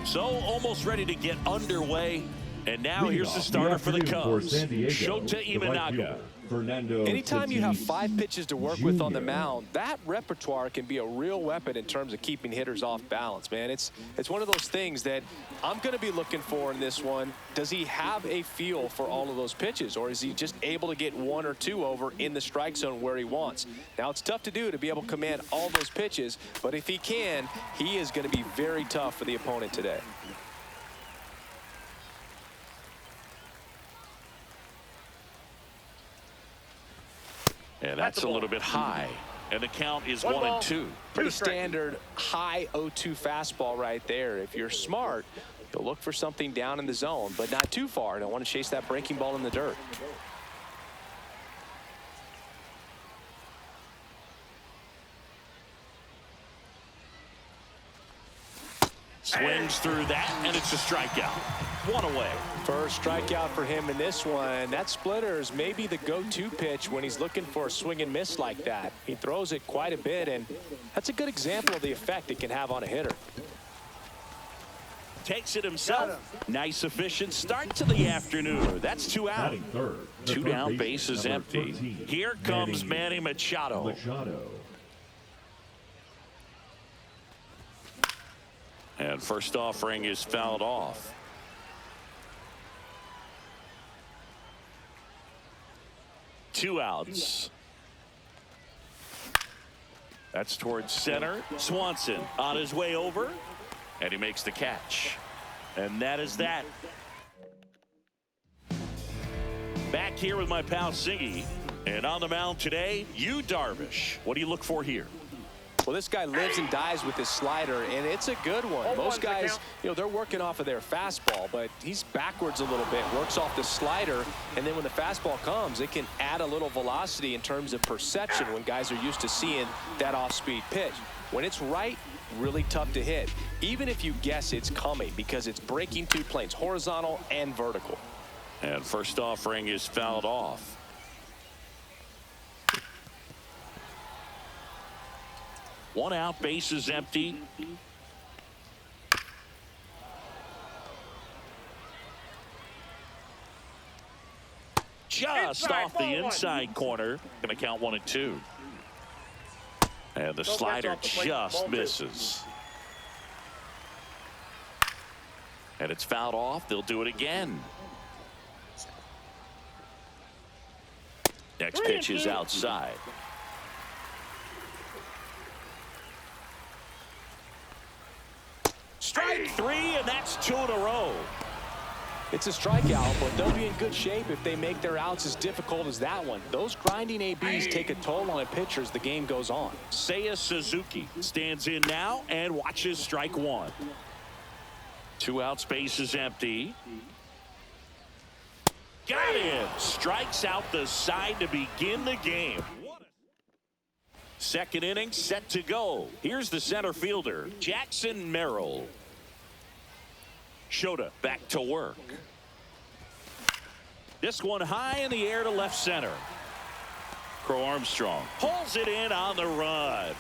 So almost ready to get underway. And now here's the starter for the Cubs, Shota Imanaga. Anytime you have 5 pitches to work with on the mound, that repertoire can be a real weapon in terms of keeping hitters off balance, man. It's one of those things that I'm going to be looking for in this one. Does he have a feel for all of those pitches, or is he just able to get 1 or 2 over in the strike zone where he wants? Now, it's tough to do, to be able to command all those pitches, but if he can, he is going to be very tough for the opponent today. And that's a little bit high. And the count is 1-2. Pretty standard high 0-2 fastball right there. If you're smart, you'll look for something down in the zone, but not too far. Don't want to chase that breaking ball in the dirt. Swings through that, and it's a strikeout. 1 away. First strikeout for him in this one. That splitter is maybe the go-to pitch when he's looking for a swing and miss like that. He throws it quite a bit, and that's a good example of the effect it can have on a hitter. Takes it himself. Nice, efficient start to the afternoon. That's 2 out. 2 down, bases empty. Here comes Manny Machado. And first offering is fouled off. Two outs. That's towards center. Swanson on his way over, and he makes the catch. And that is that. Back here with my pal Siggy, and on the mound today, Yu Darvish. What do you look for here? Well, this guy lives and dies with his slider, and it's a good one. Most guys, they're working off of their fastball, but he's backwards a little bit, works off the slider, and then when the fastball comes, it can add a little velocity in terms of perception when guys are used to seeing that off-speed pitch. When it's right, really tough to hit, even if you guess it's coming, because it's breaking 2 planes, horizontal and vertical. And first offering is fouled off. One out, bases empty. Just off the inside corner. Going to count 1-2. And the slider just misses. And it's fouled off. They'll do it again. Next pitch is outside. Strike 3, and that's 2 in a row. It's a strikeout, but they'll be in good shape if they make their outs as difficult as that one. Those grinding ABs take a toll on a pitcher as the game goes on. Seiya Suzuki stands in now and watches strike 1. 2 outs, base is empty. Got him. Strikes out the side to begin the game. Second inning set to go. Here's the center fielder, Jackson Merrill. Shota back to work. This one high in the air to left center. Crow Armstrong pulls it in on the run.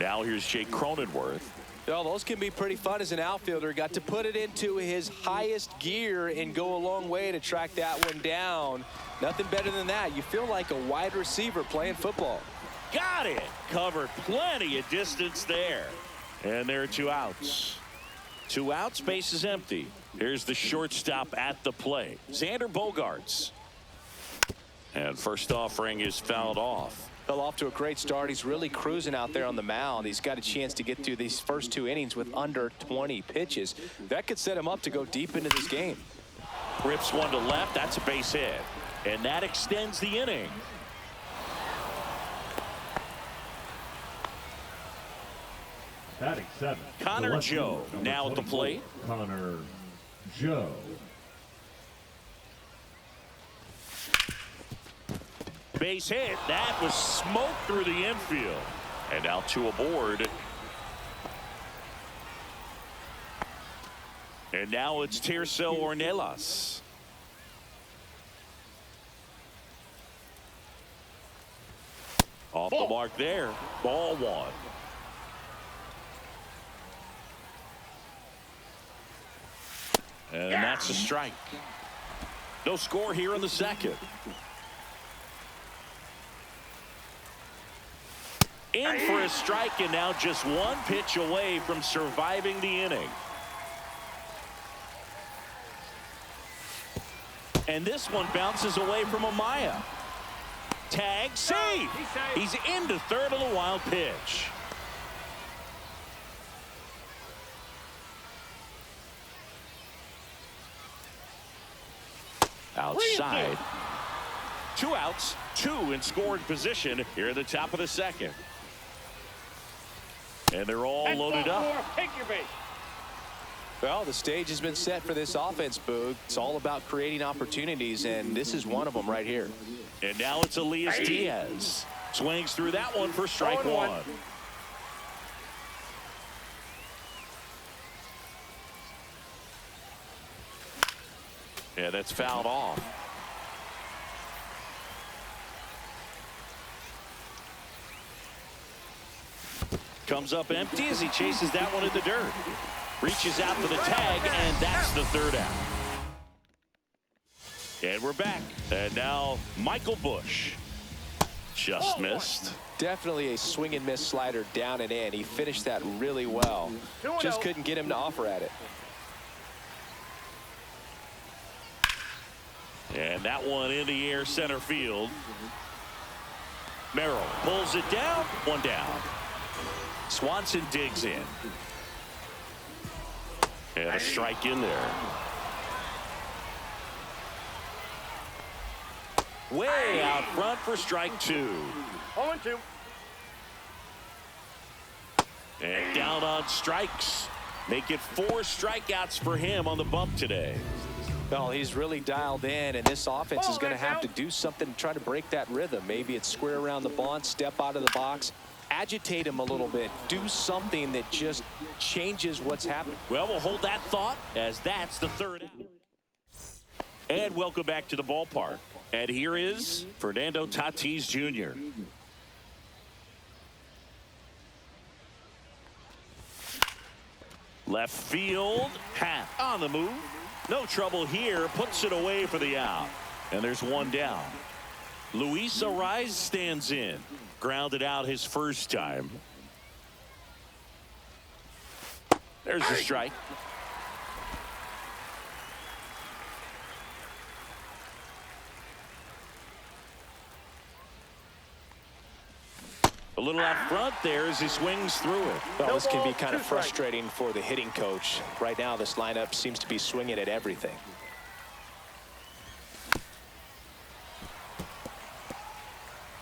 Now here's Jake Cronenworth. Those can be pretty fun as an outfielder. Got to put it into his highest gear and go a long way to track that one down. Nothing better than that. You feel like a wide receiver playing football. Got it. Covered plenty of distance there. And there are 2 outs. 2 outs, base is empty. Here's the shortstop at the plate, Xander Bogaerts. And first offering is fouled off. Fell off to a great start. He's really cruising out there on the mound. He's got a chance to get through these first 2 innings with under 20 pitches. That could set him up to go deep into this game. Rips one to left. That's a base hit. And that extends the inning. Batting 7. Connor Joe now at the plate. Connor Joe. Base hit. That was smoke through the infield. And now 2 aboard. And now it's Tirso Ornelas. Off the mark there. Ball 1. And that's a strike. No score here in the second. In for a strike, and now just one pitch away from surviving the inning. And this one bounces away from Amaya. Tag, save. He's into third on the wild pitch. Outside. 2 outs, 2 in scoring position here at the top of the second. And they're all loaded up. Take your base. Well, the stage has been set for this offense, Boog. It's all about creating opportunities, and this is one of them right here. And now it's Elias Diaz. Swings through that one for strike 1. Yeah, that's fouled off. Comes up empty as he chases that one in the dirt. Reaches out for the tag, and that's the third out. And we're back. And now Michael Busch. Just missed. Definitely a swing and miss slider down and in. He finished that really well. Just couldn't get him to offer at it. And that one in the air center field. Merrill pulls it down. 1 down. Swanson digs in. And a strike in there. Way out front for strike 2. 0-2. And down on strikes. Make it 4 strikeouts for him on the bump today. Well, he's really dialed in, and this offense is going to have to do something to try to break that rhythm. Maybe it's square around the bunt, step out of the box, agitate him a little bit, do something that just changes what's happening. Well, we'll hold that thought as that's the third out. And welcome back to the ballpark. And here is Fernando Tatis Jr. Left field, Happ on the move. No trouble here, puts it away for the out. And there's 1 down. Luis Arraez stands in. Grounded out his first time. There's the strike. A little out front there as he swings through it. Well, this can be kind of frustrating for the hitting coach. Right now, this lineup seems to be swinging at everything.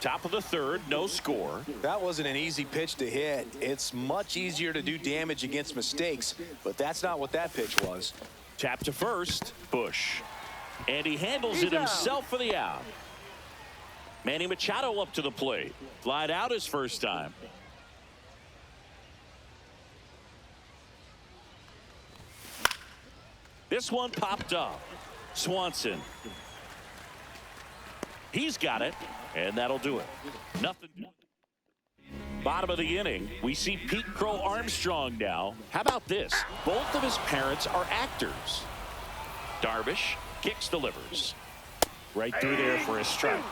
Top of the third, no score. That wasn't an easy pitch to hit. It's much easier to do damage against mistakes, but that's not what that pitch was. Tap to first, Busch. And he handles it himself for the out. Manny Machado up to the plate. Flied out his first time. This one popped up. Swanson. He's got it, and that'll do it. Nothing. Bottom of the inning, we see Pete Crow Armstrong now. How about this? Both of his parents are actors. Darvish kicks, delivers. Right through there for a strike.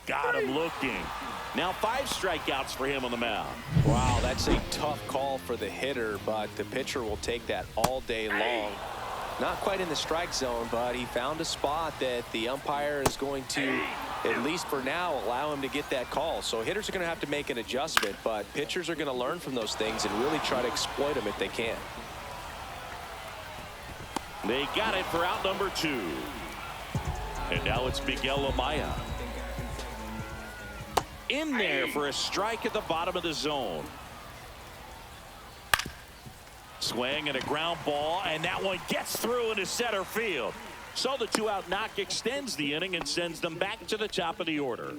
Got him looking. Now 5 strikeouts for him on the mound. Wow, that's a tough call for the hitter, but the pitcher will take that all day long. Not quite in the strike zone, but he found a spot that the umpire is going to, at least for now, allow him to get that call. So hitters are going to have to make an adjustment, but pitchers are going to learn from those things and really try to exploit them if they can. They got it for out number 2. And now it's Miguel Amaya. In there for a strike at the bottom of the zone. Swing and a ground ball, and that one gets through into center field. So the 2-out knock extends the inning and sends them back to the top of the order.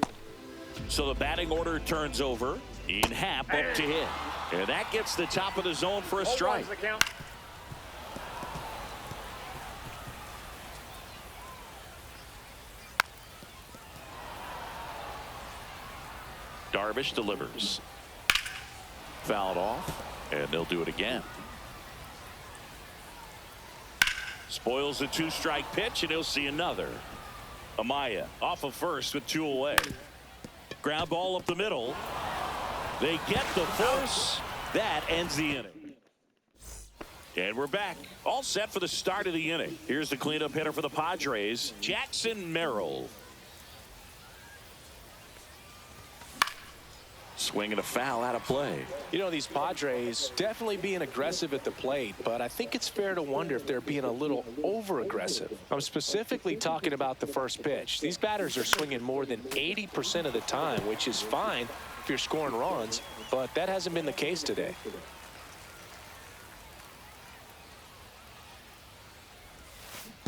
So the batting order turns over. Ian Happ up to hit. And that gets the top of the zone for a strike. Darvish delivers. Fouled off. And they'll do it again. Spoils the 2-strike pitch, and he'll see another. Amaya off of first with 2 away. Ground ball up the middle. They get the force. That ends the inning. And we're back. All set for the start of the inning. Here's the cleanup hitter for the Padres, Jackson Merrill. Swinging a foul out of play. You know, these Padres definitely being aggressive at the plate, but I think it's fair to wonder if they're being a little over-aggressive. I'm specifically talking about the first pitch. These batters are swinging more than 80% of the time, which is fine if you're scoring runs, but that hasn't been the case today.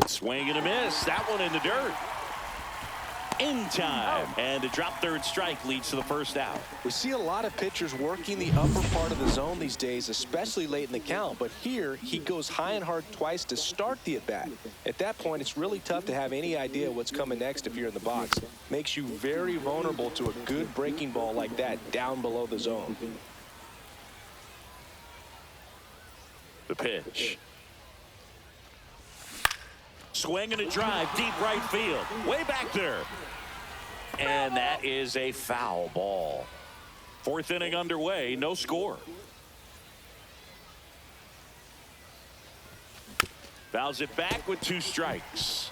Swing and a miss. That one in the dirt. In time. And the drop third strike leads to the first out. We see a lot of pitchers working the upper part of the zone these days, especially late in the count. But here, he goes high and hard twice to start the at-bat. At that point, it's really tough to have any idea what's coming next if you're in the box. Makes you very vulnerable to a good breaking ball like that down below the zone. The pitch. Swing and a drive, deep right field. Way back there. And that is a foul ball. 4th inning underway, no score. Fouls it back with 2 strikes.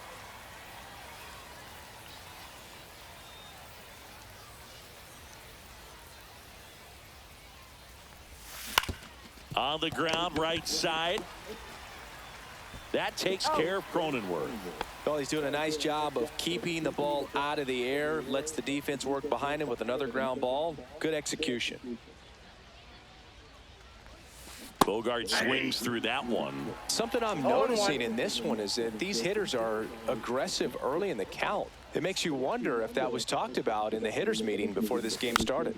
On the ground, right side. That takes care of Cronenworth. Well, he's doing a nice job of keeping the ball out of the air. Lets the defense work behind him with another ground ball. Good execution. Bogart swings through that one. Something I'm noticing in this one is that these hitters are aggressive early in the count. It makes you wonder if that was talked about in the hitters meeting before this game started.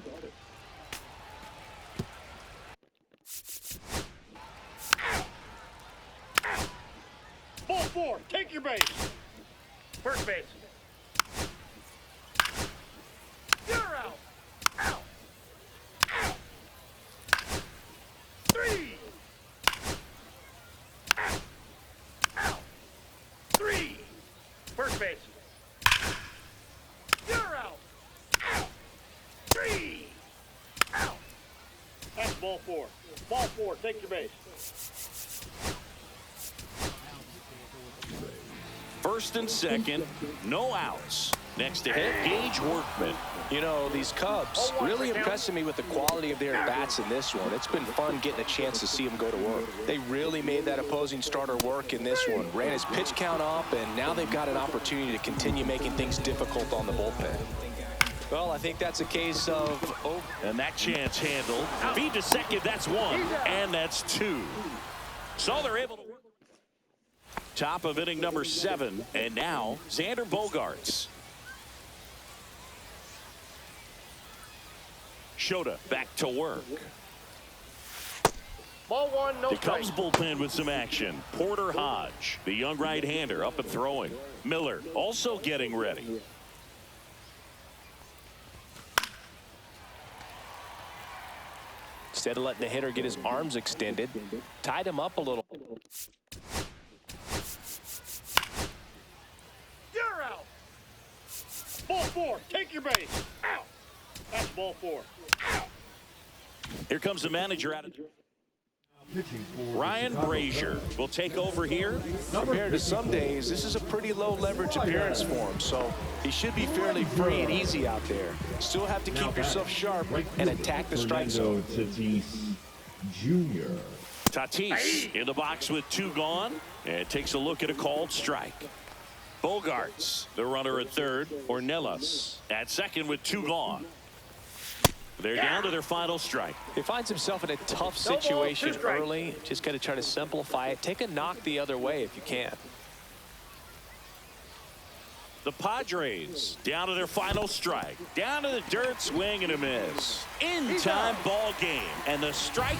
Ball 4, take your base. First base. You're out. Out. Out. 3. Out. Out. 3. First base. You're out. Out. 3. Out. That's ball 4. Ball 4, take your base. First and second, no outs. Next to hit, Gage Workman. You know, these Cubs really impressing me with the quality of their bats in this one. It's been fun getting a chance to see them go to work. They really made that opposing starter work in this one. Ran his pitch count up, and now they've got an opportunity to continue making things difficult on the bullpen. Well, I think that's a case of... And that chance handled. Feed to second, that's 1. And that's 2. So they're able to... Top of inning number 7, and now Xander Bogaerts. Shota back to work. Ball 1, no Here strike. comes bullpen with some action. Porter Hodge, the young right-hander, up and throwing. Miller also getting ready. Instead of letting the hitter get his arms extended, tied him up a little. You're out. Ball 4, take your base. Out. That's ball 4. Out. Here comes the manager out of Pitching for Ryan Brazier will take over here. Compared to some days, this is a pretty low leverage appearance for him, so he should be fairly free and easy out there. Still have to keep yourself sharp and attack the strike zone. Tatis Jr. Tatis in the box with 2 gone, and takes a look at a called strike. Bogaerts, the runner at third. Ornelas at second with 2 gone. They're down to their final strike. He finds himself in a tough situation early. Just got to try to simplify it. Take a knock the other way if you can. The Padres down to their final strike. Down to the dirt, swing and a miss. In time ball game. And the strike